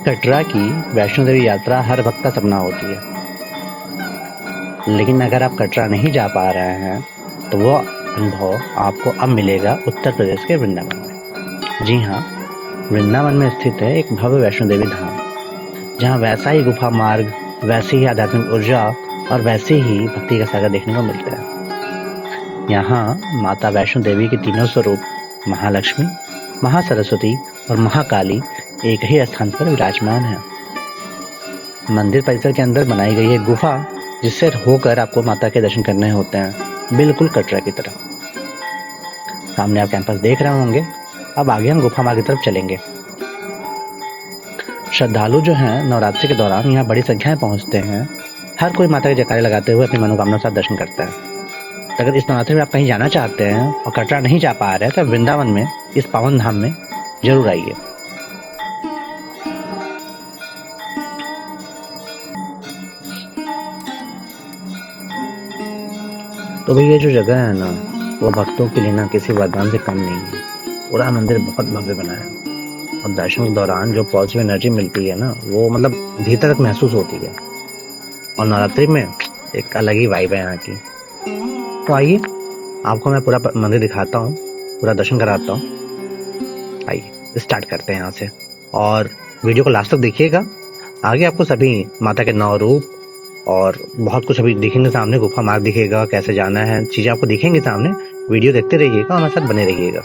कटरा की वैष्णो देवी यात्रा हर भक्त का सपना होती है, लेकिन अगर आप कटरा नहीं जा पा रहे हैं, तो वो अनुभव आपको अब मिलेगा उत्तर प्रदेश के वृंदावन में। जी हाँ, वृंदावन में स्थित है एक भव्य वैष्णो देवी धाम, जहाँ वैसा ही गुफा मार्ग, वैसी ही आध्यात्मिक ऊर्जा और वैसे ही भक्ति का सागर देखने को मिलता है। यहाँ माता वैष्णो देवी के तीनों स्वरूप महालक्ष्मी, महासरस्वती और महाकाली एक ही स्थान पर विराजमान है। मंदिर परिसर के अंदर बनाई गई है गुफा, जिससे होकर आपको माता के दर्शन करने होते हैं, बिल्कुल कटरा की तरह। सामने आप कैंपस देख रहे होंगे। अब आगे हम गुफा मार्ग की तरफ चलेंगे। श्रद्धालु जो हैं नवरात्रि के दौरान यहाँ बड़ी संख्या में पहुँचते हैं। हर कोई माता के जयकारे लगाते हुए अपनी मनोकामना के साथ दर्शन करता है। अगर इस नवरात्रि में आप कहीं जाना चाहते हैं और कटरा नहीं जा पा रहे हैं, तो वृंदावन में इस पावन धाम में जरूर आइए। तो भाई ये जो जगह है ना, वो भक्तों के लिए ना किसी वरदान से कम नहीं है। पूरा मंदिर बहुत भव्य बना है और दर्शन के दौरान जो पॉजिटिव एनर्जी मिलती है ना, वो मतलब भीतर तक महसूस होती है। और नवरात्रि में एक अलग ही वाइब है यहाँ की। तो आइए, आपको मैं पूरा मंदिर दिखाता हूँ, पूरा दर्शन कराता हूँ। आइए स्टार्ट करते हैं यहाँ से, और वीडियो को लास्ट तक देखिएगा। आगे आपको सभी माता के 9 रूप और बहुत कुछ अभी दिखेंगे सामने। गुफा मार्ग दिखेगा, कैसे जाना है, चीजें आपको दिखेंगी सामने। वीडियो देखते रहिएगा और हमारे साथ बने रहिएगा।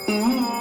Mm-hmm.